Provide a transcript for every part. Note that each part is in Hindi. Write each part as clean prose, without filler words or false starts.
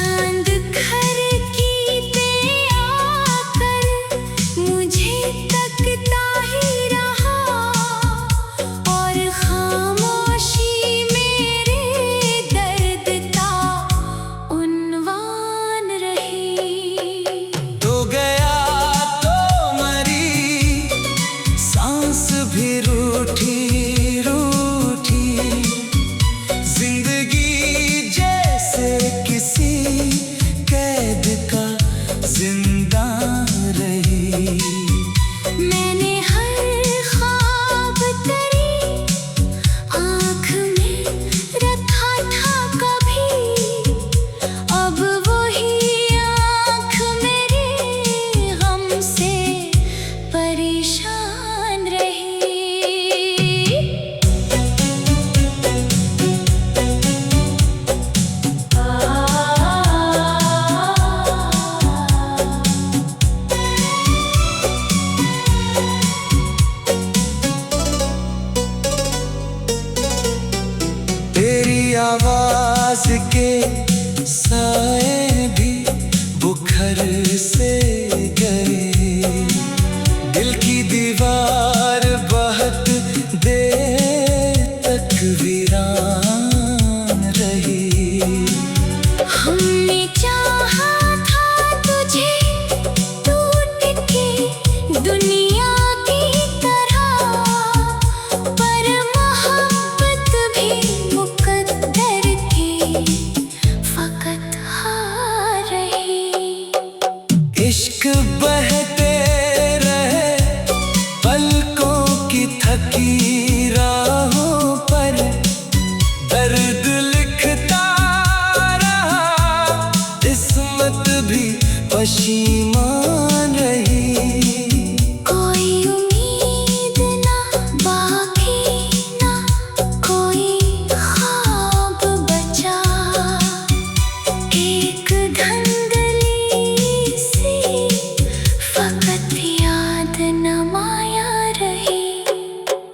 चांद घर की पे आकर मुझे तकता ही रहा और खामोशी मेरे दर्द का उन्वान रही। तो गया तो मरी, सांस भी रूठी रूठी, जिंदगी जैसे किसी कैद का जिंदां रही। मैंने हर ख्वाब तेरी आँख में रखा था कभी, अब वही आँख मेरे गम से परेशान रही। तेरी आवाज के साए भी बुखर से गए, दिल की दीवार बहुत देर तक वीरान रही। हमने चाहा था तुझे टूट के दुनिया की तरह, पर मोहब्बत भी मुकद्दर की फकत हार रही। इश्क बहते रहे पलकों की थकी राहों पर, दर्द लिखता रहा, किस्मत भी पशीमान रही। कोई उम्मीद ना बाकी, ना कोई ख्वाब बचा, एक धुंधली सी फकत याद नमाया रही।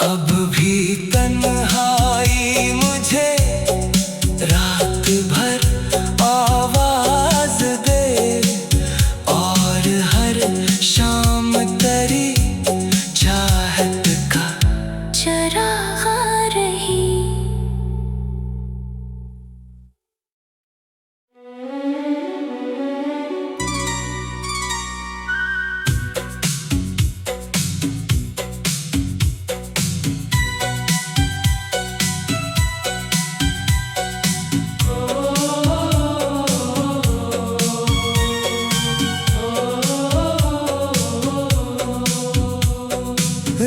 अब भी तन्हाई मुझे रात भर आवाज दे, और हर शाम तेरी चाहत का चराग रही।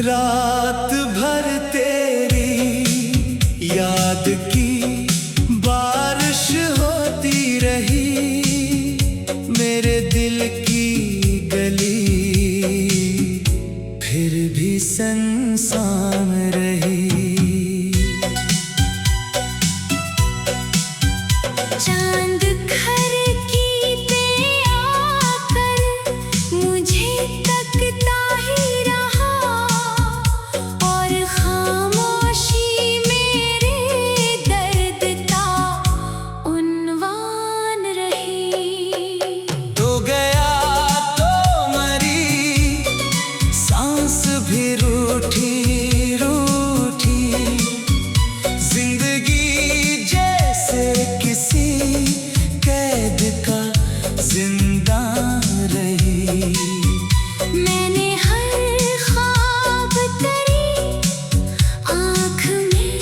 रात भर तेरी याद की बारिश होती रही, मेरे दिल की गली फिर भी सुनसान रही। चांद घर की पे आकर मुझे तकता ही रहा और खामोशी मेरे दर्द का उन्वान रही। तो गया तो मरी, सांस भी रूठी रूठी, जिंदगी जैसे किसी कैद का जिंदां रही। मैंने हर ख्वाब तेरी आँख में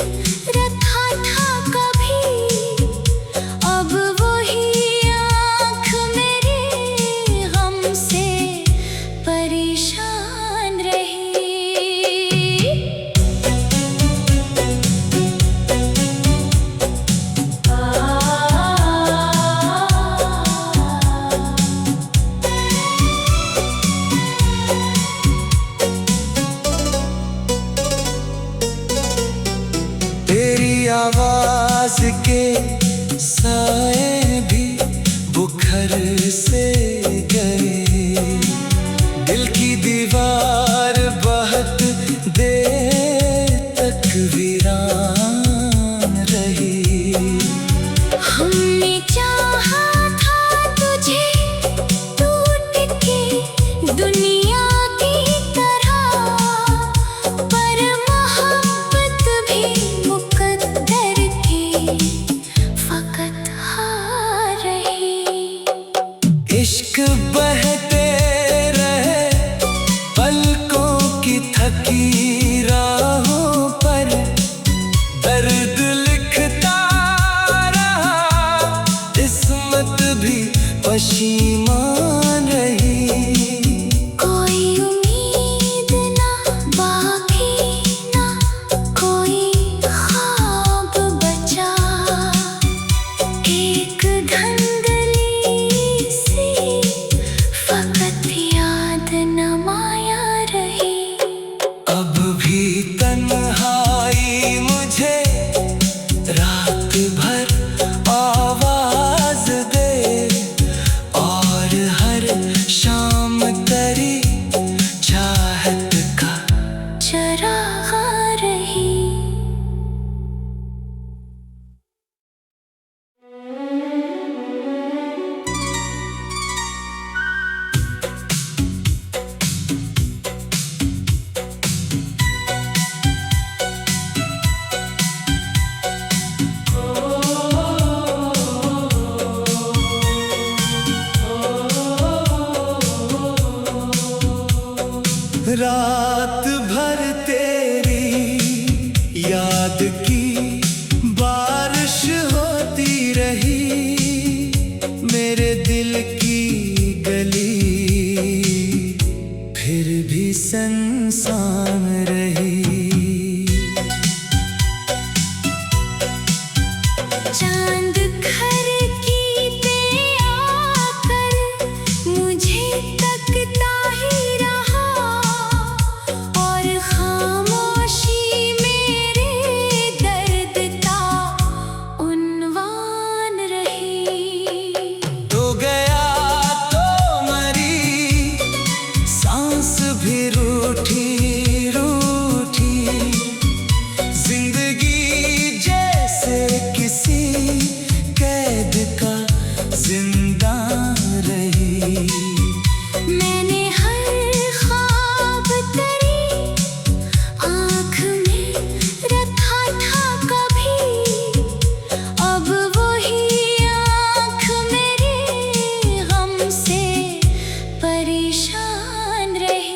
रखा था कभी, अब वही आँख मेरे गम से परेशान रही। इश्क बहते रहे पलकों की थकी राहों पर, दर्द लिखता रहा किस्मत भी पशीमान रही। कोई उम्मीद ना बाकी ना कोई ख्वाब बचा, एक धुंधली सी फकत याद न माया रही। अब भी तन्हाई मुझे रात भर आवाज दे, और हर शाम तेरी चाहत का चराग रही। रात भर तेरी याद की बारिश होती रही, मेरे दिल की गली फिर भी सुनसान रही। चांद घर की पे आकर मुझे तकता ही रहा, और खामोशी मेरे दर्द का उन्वान रही। तो गया तो मरी सांस भी रूठी रूठी, जिंदगी जैसे किसी कैद का जिंदान रही। मैंने हर ख्वाब तेरी आँख में रखा था कभी, अब वही आँख मेरे गम से परेशान रही।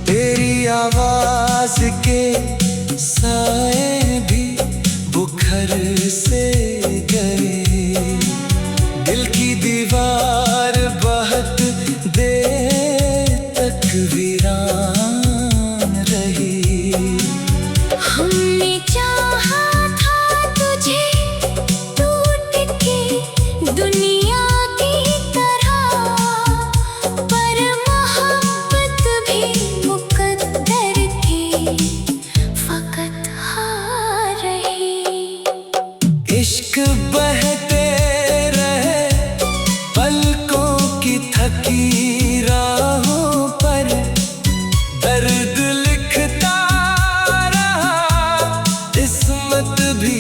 तेरी आवाज के साए भी बुखर से गए, दिल की दीवार बहुत देर तक वीरान रही। हमने चाहा था तुझे टूट के दुनिया की तरह, पर मोहब्बत भी मुकद्दर की फकत हार रही। इश्क बहते रहे पलकों की थकी राहों पर, दर्द लिखता रहा किस्मत भी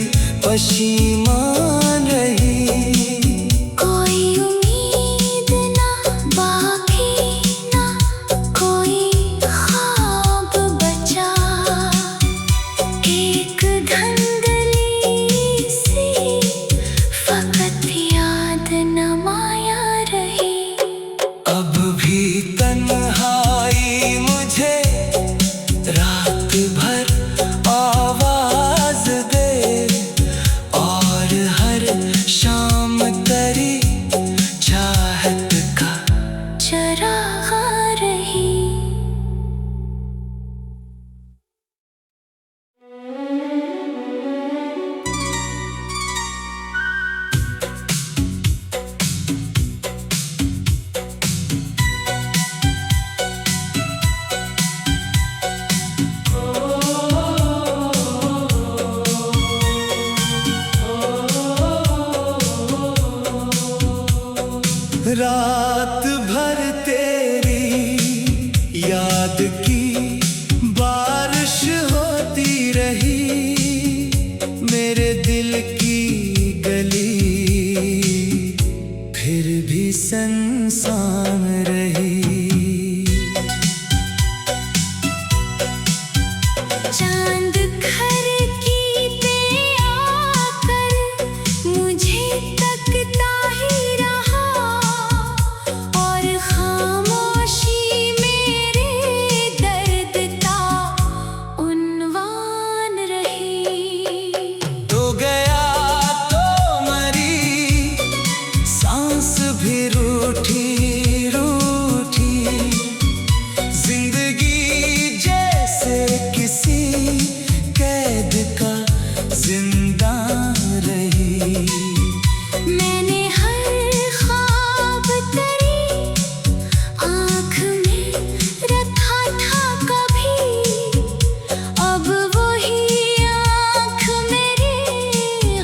पशीमान रही। कोई उम्मीद ना बाकी ना कोई ख्वाब बचा, एक धुंधली सी फकत याद न माया रही। अब भी तन्हाई मुझे रात भर आवाज दे, और हर शाम तेरी चाहत का चराग रही। रात भर तेरी याद की बारिश होती रही, मेरे दिल की गली संसान रही। चांद घर की पे आकर मुझे तकता ही रहा और खामोशी मेरे दर्द का उन्वान रही। तो गया तो मरी, सांस भी रूठी रूठी, जिंदगी जैसे किसी कैद का जिंदां रही। मैंने हर ख्वाब तेरी आँख में रखा था कभी, अब वही आँख मेरे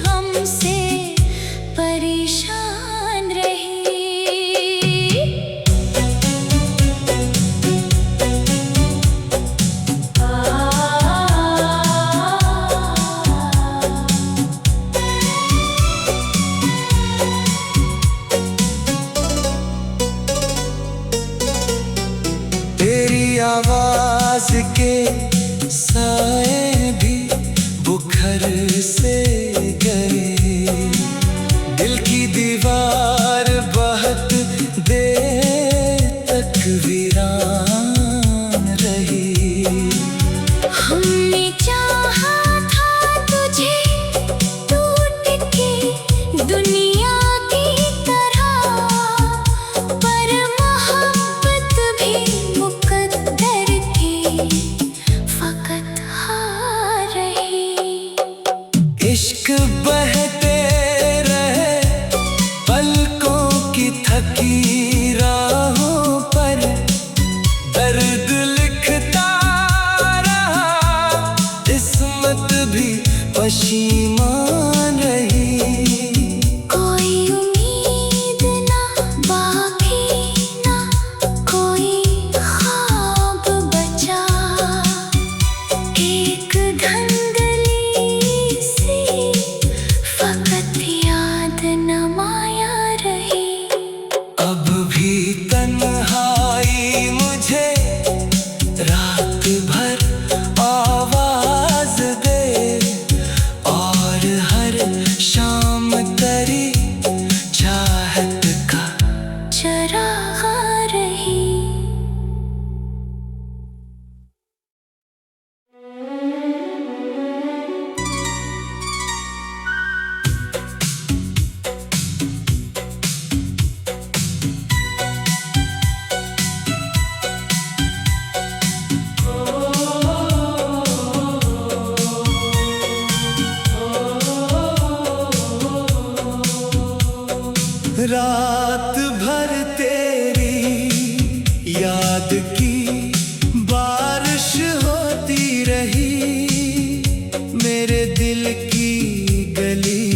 गम से परेशान रही। तेरी आवाज के साए भी बुखर से गए, दिल की दीवार बहुत देर तक वीरान रही। हमने चाहा था तुझे टूट के दुनिया की तरह, पर मोहब्बत भी मुकद्दर की फकत हार रही। इश्क बहते रहे पलकों की थकी राहों पर, दर्द लिखता रहा, किस्मत भी पशीमान रही। कोई उम्मीद ना बाकी ना कोई ख्वाब बचा, एक धुंधली सी फकत याद न माया रही। अब भी तन्हाई मुझे रात भर आवाज दे, और हर शाम तेरी चाहत का चराग़ रही। रात भर तेरी याद की बारिश होती रही, मेरे दिल की गली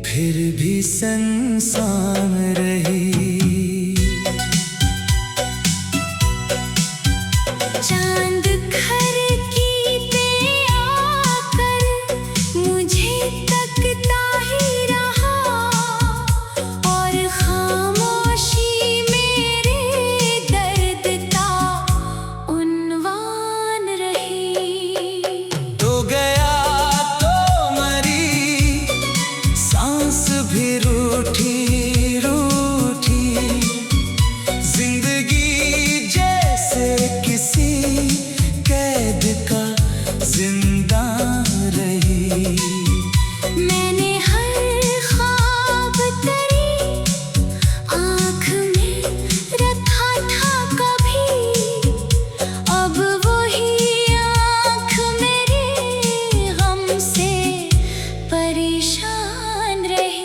फिर भी संसान रही। चांद घर की पे आकर मुझे तकता ही रहा और खामोशी मेरे दर्द का उन्वान रही। तो गया तो मरी, सांस भी रूठी रूठी, जिंदगी जैसे किसी कैद का जिंदां रही। मैंने हर ख्वाब तेरी आँख में रखा था कभी, अब वही आँख मेरे गम से परेशान रही।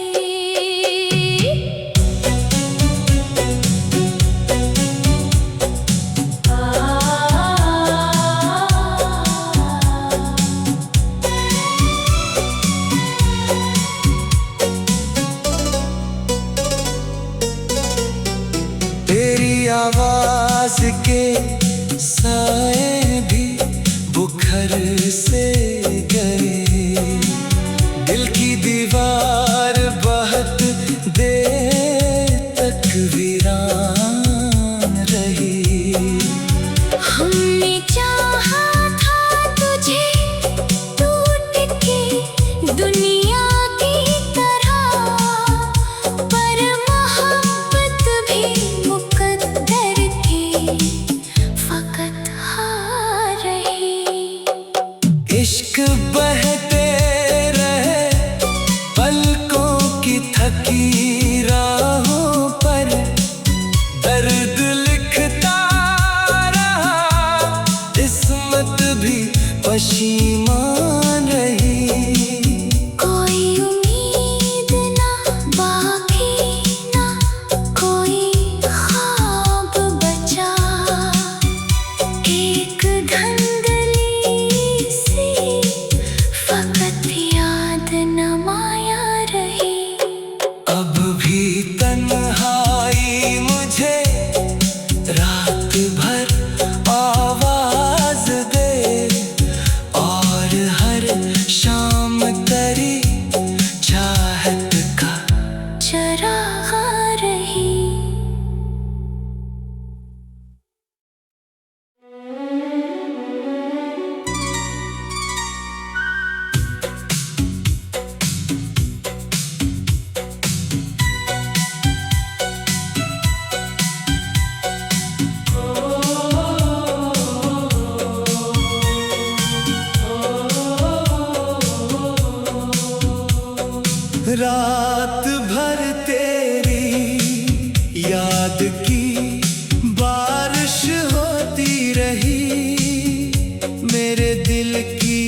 तेरी आवाज के साए भी बुखर से गए, दिल की दीवार बहुत देर दुनिया की तरह, पर मोहब्बत भी मुकद्दर थी, फकत हार रही। इश्क बहते रहे पलकों की थकी राहों पर, दर्द लिखता रहा, किस्मत भी पशीमान रही। कोई उम्मीद ना बाकी, ना कोई ख्वाब बचा, एक धुंधली सी फकत याद न माया रही। अब भी तन्हाई मुझे रात भर आवाज दे, और हर शाम तेरी चाहत का चराग रही। रात भर तेरी याद की बारिश होती रही, मेरे दिल की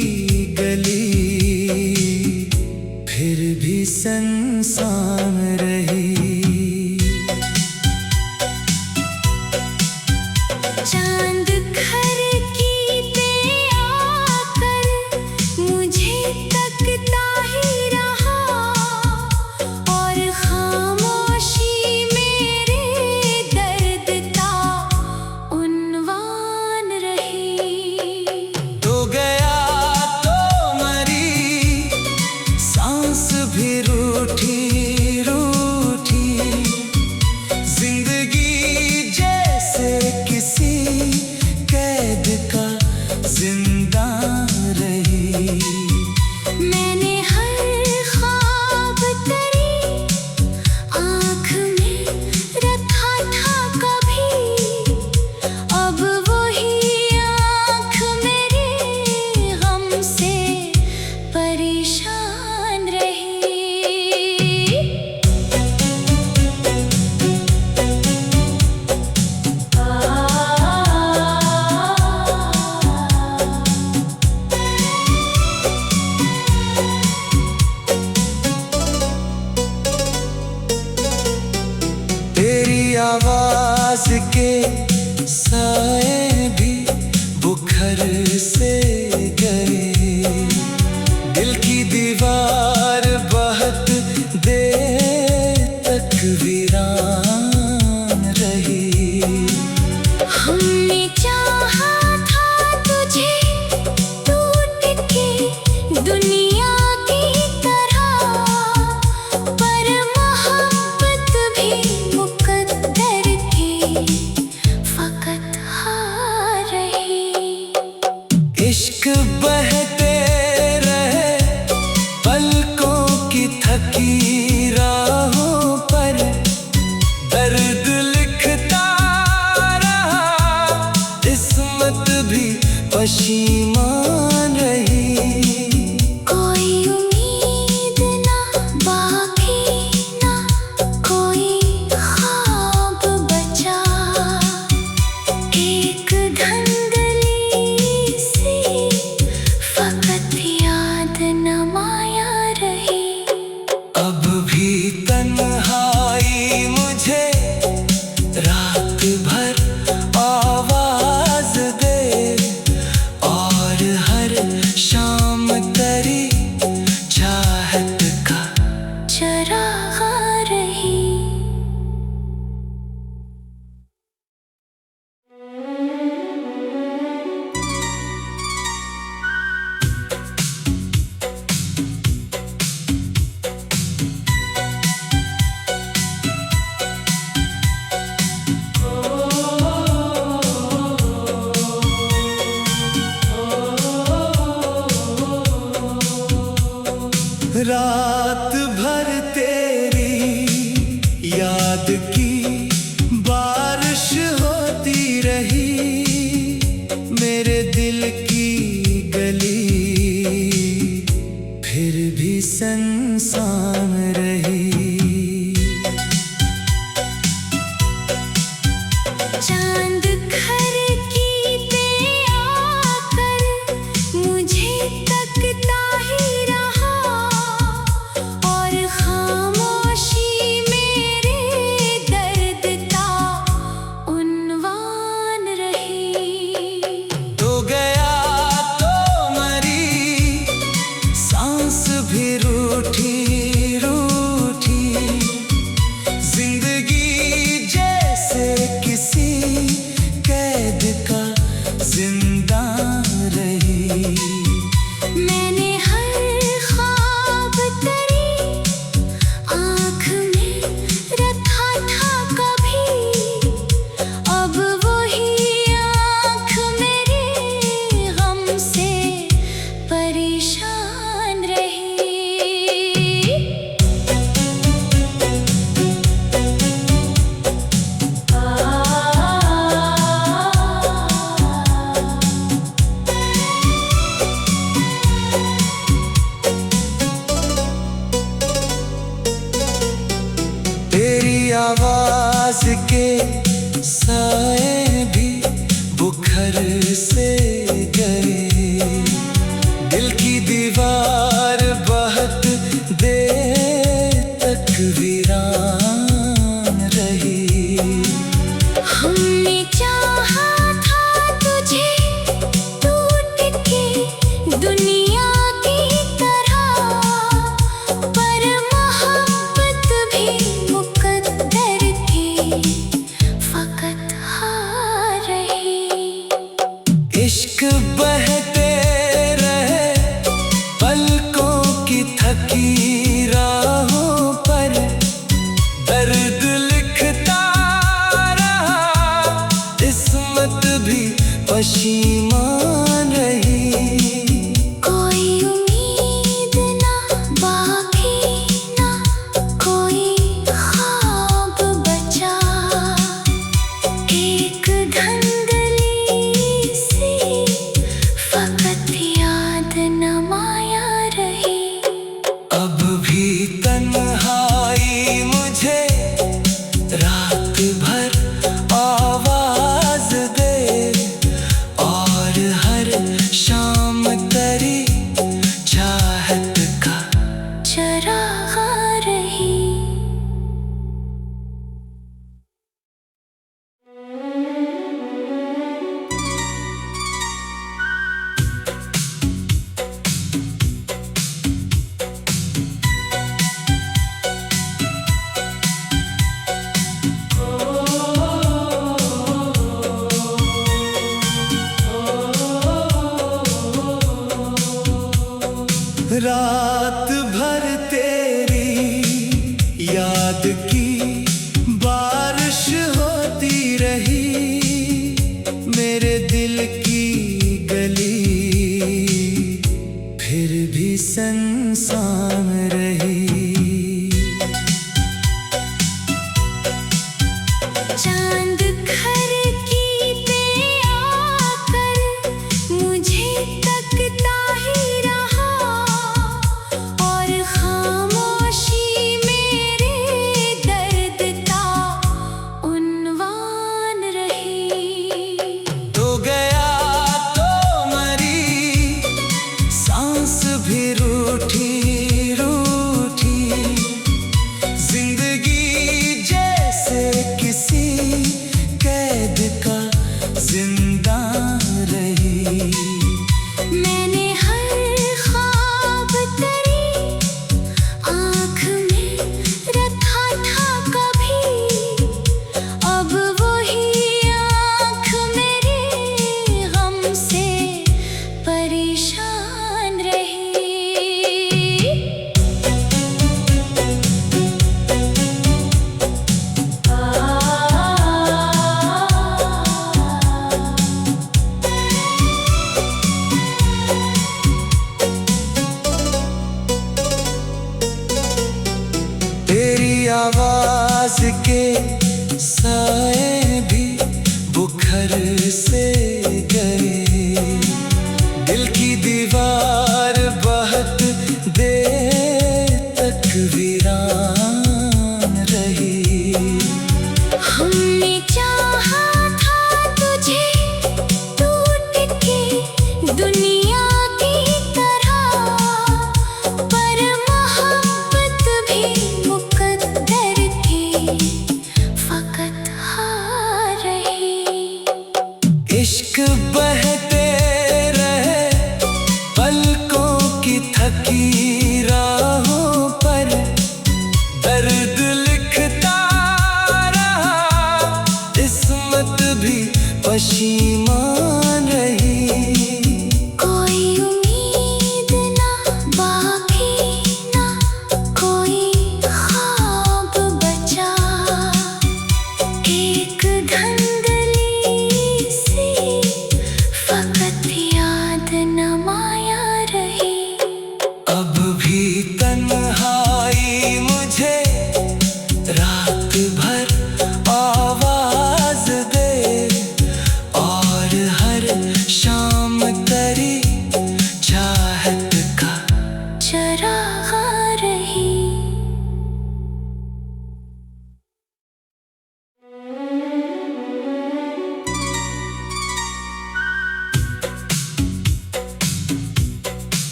गली फिर भी सुनसान रही। चांद घर की पे आकर मुझे तकता ही रहा, और खामोशी मेरे दर्द का उन्वान रही। तो गया तो मरी, सांस भी रूठी रूठी, जिंदगी जैसे किसी कैद का जिंदां रही। मैंने हर ख्वाब तेरी आँख में रखा था कभी, अब वही आँख मेरे गम से परेशान रही। तेरी आवाज के साए भी बुखर से गए, दिल की दीवार बहुत देर तक वीरान रही। हमने चाहा था तुझे टूट के दुनिया की तरह, पर मोहब्बत भी मुकद्दर थी, फकत हार रही। इश्क बहते रहे पलकों की थकी राहों पर, दर्द लिखता रहा, किस्मत भी पशीमान रही। कोई उम्मीद ना बाकी, ना कोई ख्वाब बचा, एक धुंधली सी फकत याद न माया रही। अब भी तन्हाई मुझे रात भर आवाज दे, और रात भर तेरी याद की बारिश होती रही, मेरे दिल की गली फिर भी सुनसान रही। चांद घर की पे आकर मुझे तकता ही रहा, और खामोशी मेरे दर्द का उन्वान रही। तो गया तो मरी, सांस भी रूठी रूठी, जिंदगी जैसे किसी कैद का जिंदां रही। मैंने हर ख्वाब तेरी आँख में रखा था कभी, अब वही आँख मेरे गम से परेशान रही। तेरी आवाज के साए भी बुखर से गए, दिल की दीवार बहुत देर तक वीरान रही। हमने चाहा था तुझे टूट के दुनिया की तरह, पर मोहब्बत भी मुकद्दर की फकत हार रही। इश्क बहते रहे पलकों की थकी राहों पर, दर्द लिखता रहा, किस्मत भी पशीमान रही। कोई उम्मीद ना बाकी, ना कोई ख्वाब बचा, एक धुंधली सी फकत याद न माया रही। अब भी तन्हाई मुझे रात भर आवाज दे, और हर शाम तेरी चाहत का चराग रही। रात भर तेरी याद की बारिश होती रही, मेरे दिल की गली फिर भी सुनसान रही। चांद घर की पे आकर मुझे तकता ही रहा, और खामोशी मेरे आवाज के साए भी बुखर से गए। दिल की दीवार बहुत देर तक वीरान रही। हमने चाहा था तुझे टूट के दुनिया की तरह, पर मोहब्बत भी मुकद्दर की फकत हार रही। इश्क बहते रहे पलकों की थकी राहों पर, दर्द लिखता रहा किस्मत भी पशीमान रही। कोई उम्मीद ना बाकी ना कोई ख्वाब बचा, एक धुंधली सी फकत याद न माया रही। अब भी तन्हाई मुझे रात भर आवाज दे, और हर शाम तेरी चाहत का चराग रही।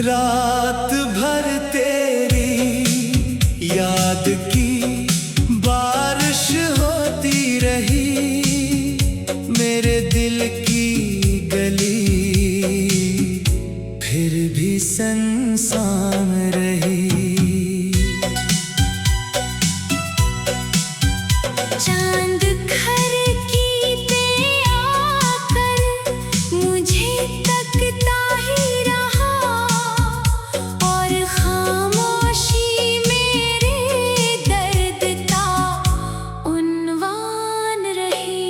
रात भर तेरी याद की बारिश होती रही। मेरे दिल की गली फिर भी सुनसान रही। चांद खरकीते आकर मुझे तकता ही रहा, और खामोशी मेरे दर्द का उन्वान रही।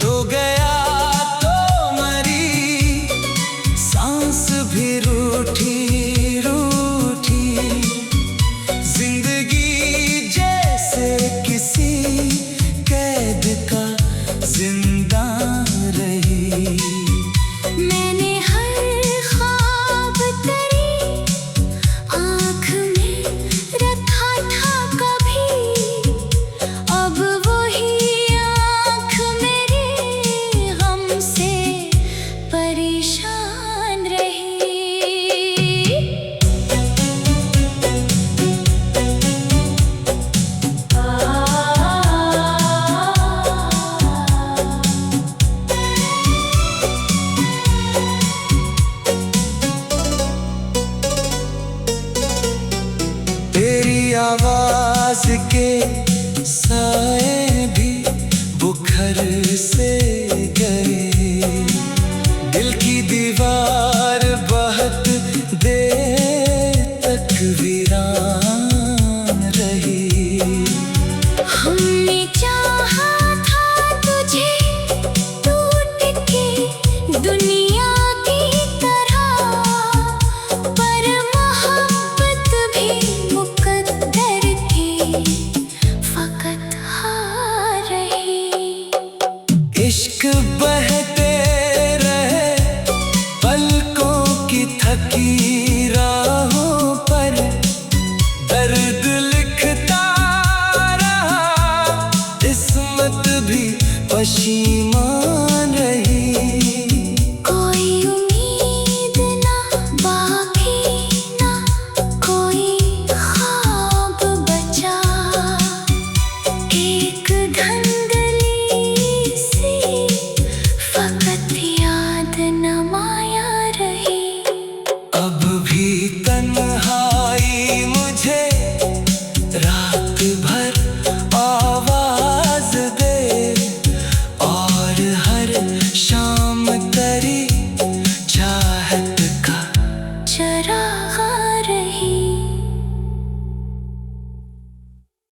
तो गया तो मरी सांस भी रूठी रूठी, जिंदगी जैसे किसी कैद का जिंदान रही। मैंने हर ख्वाब तेरी आँख में रखा था कभी, अब वही आँख मेरे गम से परेशान रही। तेरी आवाज के साए भी बुखर से गए।